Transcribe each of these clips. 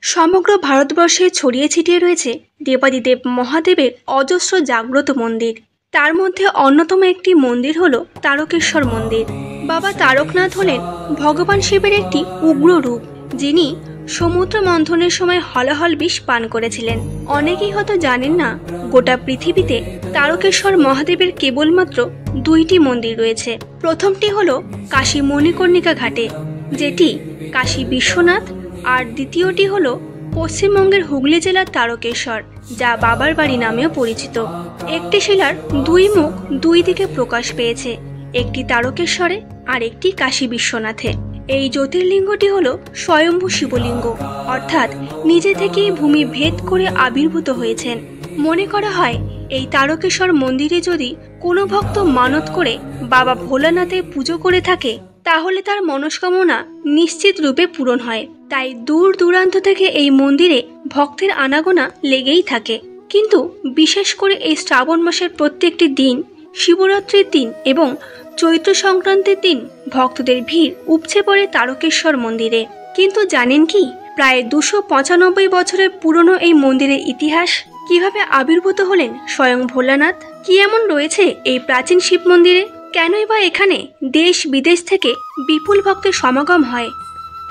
সমগ্র ভারতবর্ষে ছড়িয়ে ছিটিয়ে রয়েছে দেবাদিদেব মহাদেবের অজস্র জাগ্রত মন্দির। তার মধ্যে অন্যতম একটি মন্দির হল তারকেশ্বর মন্দির। বাবা তারকনাথ হলেন ভগবান শিবের একটি উগ্র রূপ, যিনি সমুদ্র মন্থনের সময় হলাহল বিষ পান করেছিলেন। অনেকেই হয়তো জানেন না, গোটা পৃথিবীতে তারকেশ্বর মহাদেবের কেবলমাত্র দুইটি মন্দির রয়েছে। প্রথমটি হল কাশী মণিকর্ণিকা ঘাটে, যেটি কাশী বিশ্বনাথ, আর দ্বিতীয়টি হল পশ্চিমবঙ্গের হুগলি জেলার তারকেশ্বর, যা বাবার বাড়ি নামেও পরিচিত। একটি শিলার দুই মুখ দুই দিকে প্রকাশ পেয়েছে, একটি তারকেশ্বরে আর একটি কাশী বিশ্বনাথে। এই জ্যোতির্লিঙ্গটি হল স্বয়ম্ভু শিবলিঙ্গ, অর্থাৎ নিজে থেকেই ভূমি ভেদ করে আবির্ভূত হয়েছেন। মনে করা হয় এই তারকেশ্বর মন্দিরে যদি কোনো ভক্ত মানত করে বাবা ভোলানাথের পুজো করে থাকে, তাহলে তার মনস্কামনা নিশ্চিত রূপে পূরণ হয়। তাই দূর দূরান্ত থেকে এই মন্দিরে ভক্তের আনাগোনা লেগেই থাকে। কিন্তু বিশেষ করে এই শ্রাবণ মাসের প্রত্যেকটি দিন, শিবরাত্রির দিন এবং চৈত্র সংক্রান্তির দিন ভক্তদের ভিড় উপচে পড়ে তারকেশ্বর মন্দিরে। কিন্তু জানেন কি, প্রায় 295 বছরের পুরনো এই মন্দিরের ইতিহাস? কিভাবে আবির্ভূত হলেন স্বয়ং ভোলানাথ? কি এমন রয়েছে এই প্রাচীন শিব মন্দিরে? কেনই বা এখানে দেশ বিদেশ থেকে বিপুল ভক্তের সমাগম হয়?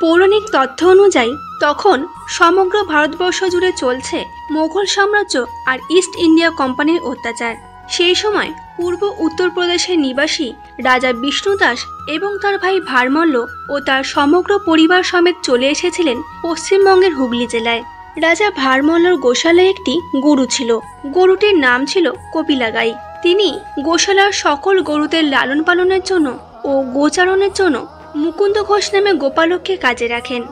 পৌরাণিক তথ্য অনুযায়ী তখন সমগ্র ভারতবর্ষ জুড়ে চলছে মোগল সাম্রাজ্য আর ইস্ট ইন্ডিয়া কোম্পানির অত্যাচার। সেই সময় পূর্ব উত্তরপ্রদেশের নিবাসী রাজা বিষ্ণুদাস এবং তার ভাই ভারমল্ল ও তার সমগ্র পরিবার সমেত চলে এসেছিলেন পশ্চিমবঙ্গের হুগলি জেলায়। রাজা ভারমল্লর গোশালায় একটি গরু ছিল। গরুটির নাম ছিল কপিলা গাই। তিনি গোশালার সকল গরুদের লালন পালনের জন্য ও গোচারণের জন্য মুকুন্দ ঘোষ নামে গোপালককে কাজে রাখেন।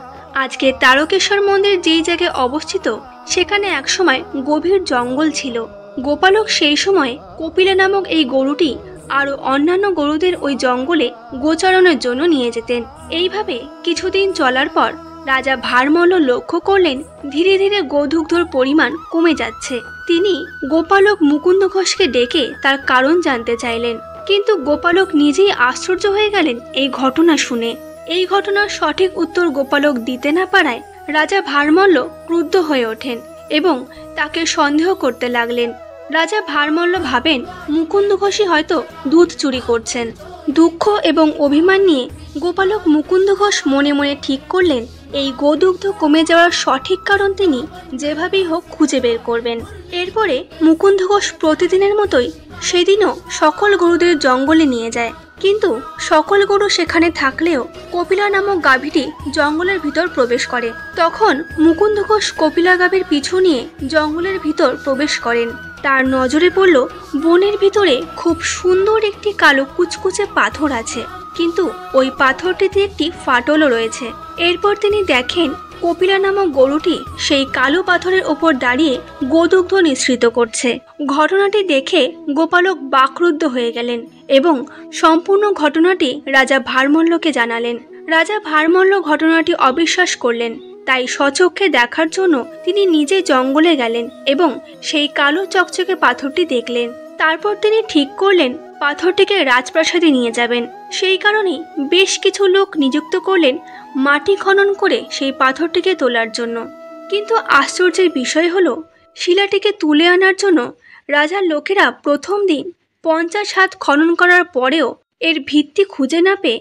আজকে তারকেশ্বর মন্দির যেই জায়গায় অবস্থিত, সেখানে একসময় গভীর জঙ্গল ছিল। গোপালক সেই সময় কপিলা নামক এই গরুটি আরও অন্যান্য গরুদের ওই জঙ্গলে গোচারণের জন্য নিয়ে যেতেন। এইভাবে কিছুদিন চলার পর রাজা ভারমল্ল লক্ষ্য করলেন ধীরে ধীরে গোধুগ্ধর পরিমাণ কমে যাচ্ছে। তিনি গোপালক মুকুন্দ ঘোষকে ডেকে তার কারণ জানতে চাইলেন, কিন্তু গোপালক নিজেই আশ্চর্য হয়ে গেলেন এই ঘটনা শুনে। এই ঘটনার সঠিক উত্তর গোপালক দিতে না পারায় রাজা ভারমল্ল ক্রুদ্ধ হয়ে ওঠেন এবং তাকে সন্দেহ করতে লাগলেন। রাজা ভারমল্ল ভাবেন মুকুন্দ ঘোষই হয়তো দুধ চুরি করছেন। দুঃখ এবং অভিমান নিয়ে গোপালক মুকুন্দ ঘোষ মনে মনে ঠিক করলেন এই গোদুগ্ধ কমে যাওয়ার সঠিক কারণ তিনি যেভাবেই হোক খুঁজে বের করবেন। এরপরে মুকুন্দ ঘোষ প্রতিদিনের মতোই সেদিনও সকল গরুদের জঙ্গলে নিয়ে যায়। কিন্তু সকল গরু সেখানে থাকলেও কপিলা নামক গাভীটি জঙ্গলের ভিতর প্রবেশ করে। তখন মুকুন্দ ঘোষ কপিলা গাভীর পিছু নিয়ে জঙ্গলের ভিতর প্রবেশ করেন। তার নজরে পড়ল বনের ভিতরে খুব সুন্দর একটি কালো কুচকুচে পাথর আছে, কিন্তু ওই পাথরটিতে একটি ফাটলও রয়েছে। এরপর তিনি দেখেন কপিলা নামক গরুটি সেই কালো পাথরের ওপর দাঁড়িয়ে গোদুগ্ধ নিঃসৃত করছে। ঘটনাটি দেখে গোপালক বাকরুদ্ধ হয়ে গেলেন এবং সম্পূর্ণ ঘটনাটি রাজা ভারমল্লকে জানালেন। রাজা ভারমল্ল ঘটনাটি অবিশ্বাস করলেন, তাই স্বচক্ষে দেখার জন্য তিনি নিজে জঙ্গলে গেলেন এবং সেই কালো চকচকে পাথরটি দেখলেন। তারপর তিনি ঠিক করলেন পাথরটিকে রাজপ্রাসাদে নিয়ে যাবেন। সেই কারণেই বেশ কিছু লোক নিযুক্ত করলেন মাটি খনন করে সেই পাথরটিকে তোলার জন্য। কিন্তু আশ্চর্যের বিষয় হলো, শিলাটিকে তুলে আনার জন্য রাজার লোকেরা প্রথম দিন 50 হাত খনন করার পরেও এর ভিত্তি খুঁজে না পেয়ে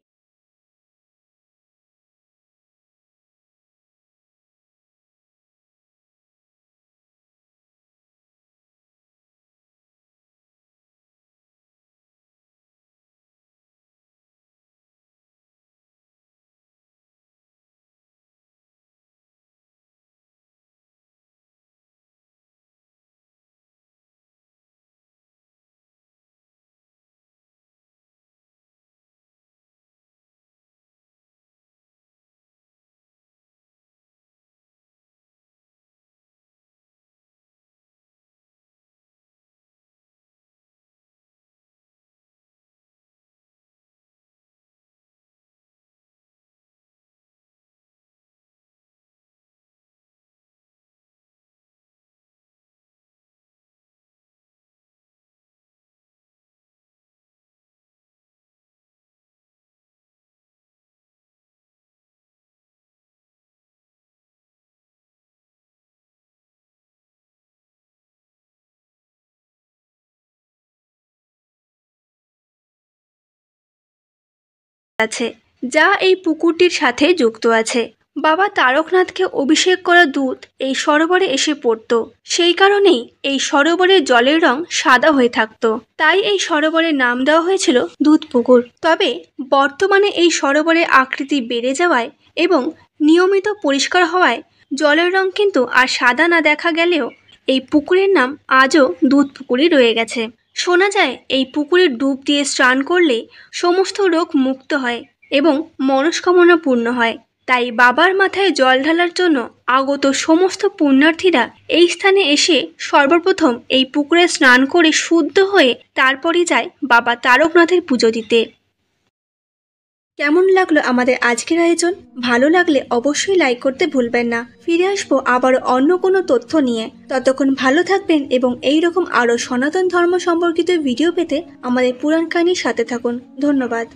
আছে যা এই পুকুরটির সাথে যুক্ত আছে। বাবা তারকনাথকে অভিষেক করা দুধ এই সরোবরে এসে পড়ত, সেই কারণেই এই সরোবরের জলের রং সাদা হয়ে থাকতো। তাই এই সরোবরের নাম দেওয়া হয়েছিল দুধ পুকুর। তবে বর্তমানে এই সরোবরের আকৃতি বেড়ে যাওয়ায় এবং নিয়মিত পরিষ্কার হওয়ায় জলের রং কিন্তু আর সাদা না দেখা গেলেও এই পুকুরের নাম আজও দুধ পুকুরই রয়ে গেছে। শোনা যায় এই পুকুরে ডুব দিয়ে স্নান করলে সমস্ত রোগ মুক্ত হয় এবং মনস্কামনা পূর্ণ হয়। তাই বাবার মাথায় জল ঢালার জন্য আগত সমস্ত পুণ্যার্থীরা এই স্থানে এসে সর্বপ্রথম এই পুকুরে স্নান করে শুদ্ধ হয়ে তারপরই যায় বাবা তারকনাথের পুজো দিতে। কেমন লাগলো আমাদের আজকের আয়োজন? ভালো লাগলে অবশ্যই লাইক করতে ভুলবেন না। ফিরে আসবো আবার অন্য কোনো তথ্য নিয়ে। ততক্ষণ ভালো থাকবেন এবং এই রকম আরও সনাতন ধর্ম সম্পর্কিত ভিডিও পেতে আমাদের পুরাণ কাহিনীর সাথে থাকুন। ধন্যবাদ।